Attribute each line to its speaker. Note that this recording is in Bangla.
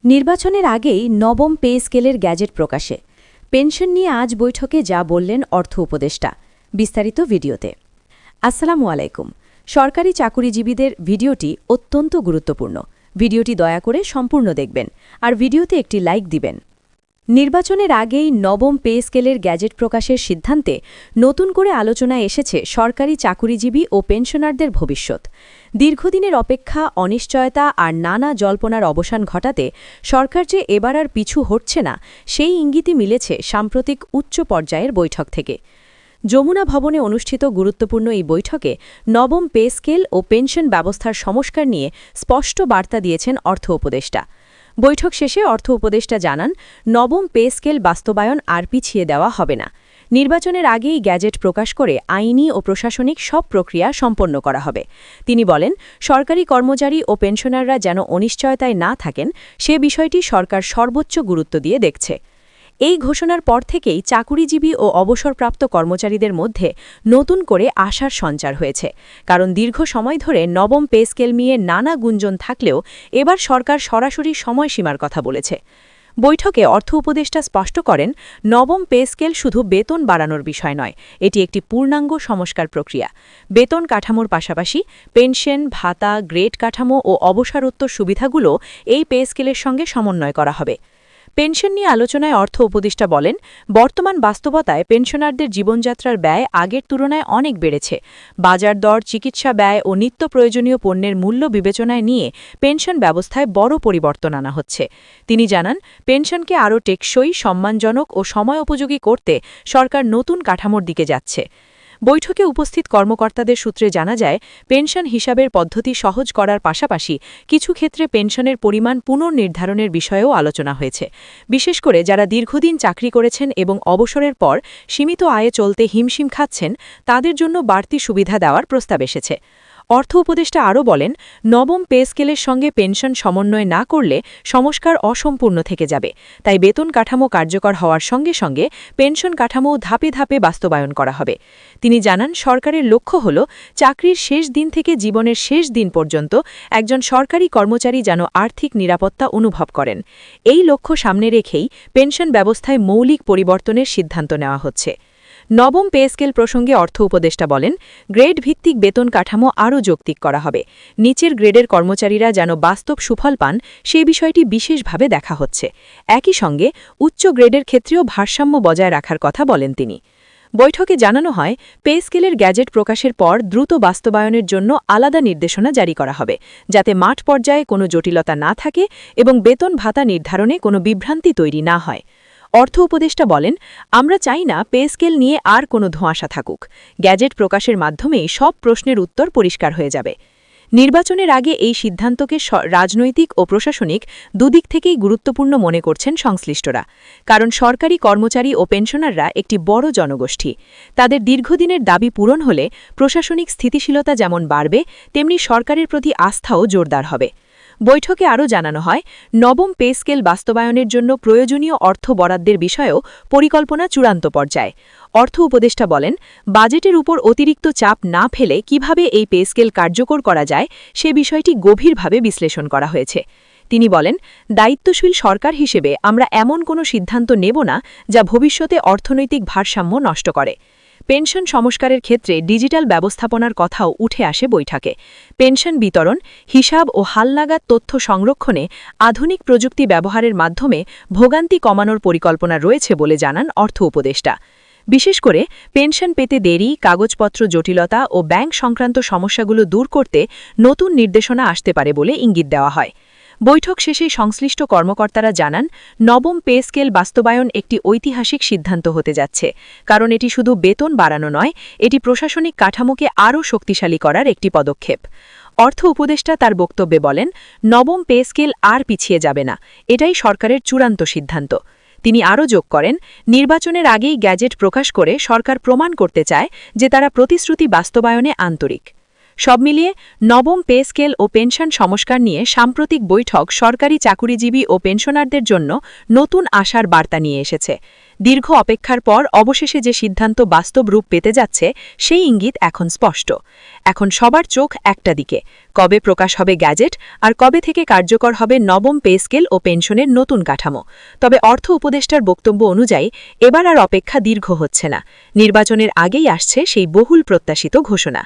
Speaker 1: নির্বাচনের আগেই নবম পে স্কেলের গ্যাজেট প্রকাশে পেনশন নিয়ে আজ বৈঠকে যা বললেন অর্থ উপদেষ্টা। বিস্তারিত ভিডিওতে। আসসালামু আলাইকুম। সরকারি চাকুরিজীবীদের ভিডিওটি অত্যন্ত গুরুত্বপূর্ণ। ভিডিওটি দয়া করে সম্পূর্ণ দেখবেন আর ভিডিওতে একটি লাইক দিবেন। নির্বাচনের আগেই নবম পে স্কেলের গ্যাজেট প্রকাশের সিদ্ধান্তে নতুন করে আলোচনায় এসেছে সরকারি চাকুরিজীবী ও পেনশনারদের ভবিষ্যৎ। দীর্ঘদিনের অপেক্ষা, অনিশ্চয়তা আর নানা জল্পনার অবসান ঘটাতে সরকার যে এবার আর পিছু হটছে না, সেই ইঙ্গিতই মিলেছে সাম্প্রতিক উচ্চ পর্যায়ের বৈঠক থেকে। যমুনা ভবনে অনুষ্ঠিত গুরুত্বপূর্ণ এই বৈঠকে নবম পে স্কেল ও পেনশন ব্যবস্থার সংস্কার নিয়ে স্পষ্ট বার্তা দিয়েছেন অর্থ উপদেষ্টা। বৈঠক শেষে অর্থ উপদেষ্টা জানান, নবম পে স্কেল বাস্তবায়ন আর পিছিয়ে দেওয়া হবে না। নির্বাচনের আগেই গ্যাজেট প্রকাশ করে আইনি ও প্রশাসনিক সব প্রক্রিয়া সম্পন্ন করা হবে। তিনি বলেন, সরকারি কর্মচারী ও পেনশনাররা যেন অনিশ্চয়তায় না থাকেন, সে বিষয়টি সরকার সর্বোচ্চ গুরুত্ব দিয়ে দেখছে। এই ঘোষণার পর থেকেই চাকুরিজীবী ও অবসরপ্রাপ্ত কর্মচারীদের মধ্যে নতুন করে আশার সঞ্চার হয়েছে। কারণ দীর্ঘ সময় ধরে নবম পে স্কেল নিয়ে নানা গুঞ্জন থাকলেও এবার সরকার সরাসরি সময়সীমার কথা বলেছে। বৈঠকে অর্থ উপদেষ্টা স্পষ্ট করেন, নবম পে স্কেল শুধু বেতন বাড়ানোর বিষয় নয়, এটি একটি পূর্ণাঙ্গ সংস্কার প্রক্রিয়া। বেতন কাঠামোর পাশাপাশি পেনশন, ভাতা, গ্রেড কাঠামো ও অবসরোত্তর সুবিধাগুলো এই পে স্কেলের সঙ্গে সমন্বয় করা হবে। পেনশন নিয়ে আলোচনায় অর্থ উপদেষ্টা বলেন, বর্তমান বাস্তবতায় পেনশনারদের জীবনযাত্রার ব্যয় আগের তুলনায় অনেক বেড়েছে। বাজার দর, চিকিৎসা ব্যয় ও নিত্য প্রয়োজনীয় পণ্যের মূল্য বিবেচনায় নিয়ে পেনশন ব্যবস্থায় বড় পরিবর্তন আনা হচ্ছে। তিনি জানান, পেনশনকে আরও টেকসই, সম্মানজনক ও সময়োপযোগী করতে সরকার নতুন কাঠামোর দিকে যাচ্ছে। বৈঠকে উপস্থিত কর্মকর্তাদের সূত্রে জানা যায়, পেনশন হিসাবের পদ্ধতি সহজ করার পাশাপাশি কিছু ক্ষেত্রে পেনশনের পরিমাণ পুনর্নির্ধারণের বিষয়েও আলোচনা হয়েছে। বিশেষ করে যারা দীর্ঘদিন চাকরি করেছেন এবং অবসরের পর সীমিত আয়ে চলতে হিমশিম খাচ্ছেন, তাদের জন্য বাড়তি সুবিধা দেওয়ার প্রস্তাব এসেছে। অর্থ উপদেষ্টা আরও বলেন, নবম পে স্কেলের সঙ্গে পেনশন সমন্বয় না করলে সংস্কার অসম্পূর্ণ থেকে যাবে। তাই বেতন কাঠামো কার্যকর হওয়ার সঙ্গে সঙ্গে পেনশন কাঠামো ধাপে ধাপে বাস্তবায়ন করা হবে। তিনি জানান, সরকারের লক্ষ্য হল চাকরির শেষ দিন থেকে জীবনের শেষ দিন পর্যন্ত একজন সরকারি কর্মচারী যেন আর্থিক নিরাপত্তা অনুভব করেন। এই লক্ষ্য সামনে রেখেই পেনশন ব্যবস্থায় মৌলিক পরিবর্তনের সিদ্ধান্ত নেওয়া হচ্ছে। নবম পে স্কেল প্রসঙ্গে অর্থ উপদেষ্টা বলেন, গ্রেড ভিত্তিক বেতন কাঠামো আরও যৌক্তিক করা হবে। নিচের গ্রেডের কর্মচারীরা যেন বাস্তব সুফল পান, সেই বিষয়টি বিশেষভাবে দেখা হচ্ছে। একই সঙ্গে উচ্চ গ্রেডের ক্ষেত্রেও ভারসাম্য বজায় রাখার কথা বলেন তিনি। বৈঠকে জানানো হয়, পে স্কেলের গ্যাজেট প্রকাশের পর দ্রুত বাস্তবায়নের জন্য আলাদা নির্দেশনা জারি করা হবে, যাতে মাঠ পর্যায়ে কোনো জটিলতা না থাকে এবং বেতন ভাতা নির্ধারণে কোনো বিভ্রান্তি তৈরি না হয়। অর্থ উপদেষ্টা বলেন, আমরা চাই না পে স্কেল নিয়ে আর কোনো ধোঁয়াশা থাকুক। গ্যাজেট প্রকাশের মাধ্যমেই সব প্রশ্নের উত্তর পরিষ্কার হয়ে যাবে। নির্বাচনের আগে এই সিদ্ধান্তকে রাজনৈতিক ও প্রশাসনিক দুদিক থেকেই গুরুত্বপূর্ণ মনে করছেন সংশ্লিষ্টরা। কারণ সরকারি কর্মচারী ও পেনশনাররা একটি বড় জনগোষ্ঠী। তাদের দীর্ঘদিনের দাবি পূরণ হলে প্রশাসনিক স্থিতিশীলতা যেমন বাড়বে, তেমনি সরকারের প্রতি আস্থাও জোরদার হবে। বৈঠকে আরও জানানো হয়, নবম পে স্কেল বাস্তবায়নের জন্য প্রয়োজনীয় অর্থ বরাদ্দের বিষয়েও পরিকল্পনা চূড়ান্ত পর্যায়ে। অর্থ উপদেষ্টা বলেন, বাজেটের উপর অতিরিক্ত চাপ না ফেলে কিভাবে এই পে স্কেল কার্যকর করা যায়, সে বিষয়টি গভীরভাবে বিশ্লেষণ করা হয়েছে। তিনি বলেন, দায়িত্বশীল সরকার হিসেবে আমরা এমন কোনো সিদ্ধান্ত নেব না যা ভবিষ্যতে অর্থনৈতিক ভারসাম্য নষ্ট করে। পেনশন সংস্কারের ক্ষেত্রে ডিজিটাল ব্যবস্থাপনার কথাও উঠে আসে বৈঠকে। পেনশন বিতরণ, হিসাব ও হালনাগাদ তথ্য সংরক্ষণে আধুনিক প্রযুক্তি ব্যবহারের মাধ্যমে ভোগান্তি কমানোর পরিকল্পনা রয়েছে বলে জানান অর্থ উপদেষ্টা। বিশেষ করে পেনশন পেতে দেরি, কাগজপত্র জটিলতা ও ব্যাংক সংক্রান্ত সমস্যাগুলো দূর করতে নতুন নির্দেশনা আসতে পারে বলে ইঙ্গিত দেওয়া হয়। বৈঠক শেষে সংশ্লিষ্ট কর্মকর্তারা জানান, নবম পে স্কেল বাস্তবায়ন একটি ঐতিহাসিক সিদ্ধান্ত হতে যাচ্ছে। কারণ এটি শুধু বেতন বাড়ানো নয়, এটি প্রশাসনিক কাঠামোকে আরও শক্তিশালী করার একটি পদক্ষেপ। অর্থ উপদেষ্টা তার বক্তব্যে বলেন, নবম পে স্কেল আর পিছিয়ে যাবে না, এটাই সরকারের চূড়ান্ত সিদ্ধান্ত। তিনি আরও যোগ করেন, নির্বাচনের আগেই গ্যাজেট প্রকাশ করে সরকার প্রমাণ করতে চায় যে তারা প্রতিশ্রুতি বাস্তবায়নে আন্তরিক। সব মিলিয়ে নবম পে স্কেল ও পেনশন সংস্কার নিয়ে সাম্প্রতিক বৈঠক সরকারি চাকুরিজীবী ও পেনশনারদের জন্য নতুন আশার বার্তা নিয়ে এসেছে। দীর্ঘ অপেক্ষার পর অবশেষে যে সিদ্ধান্ত বাস্তব রূপ পেতে যাচ্ছে সেই ইঙ্গিত এখন স্পষ্ট। এখন সবার চোখ একটা দিকে, কবে প্রকাশ হবে গ্যাজেট আর কবে থেকে কার্যকর হবে নবম পে স্কেল ও পেনশনের নতুন কাঠামো। তবে অর্থ উপদেষ্টার বক্তব্য অনুযায়ী এবার আর অপেক্ষা দীর্ঘ হচ্ছে না। নির্বাচনের আগেই আসছে সেই বহুল প্রত্যাশিত ঘোষণা।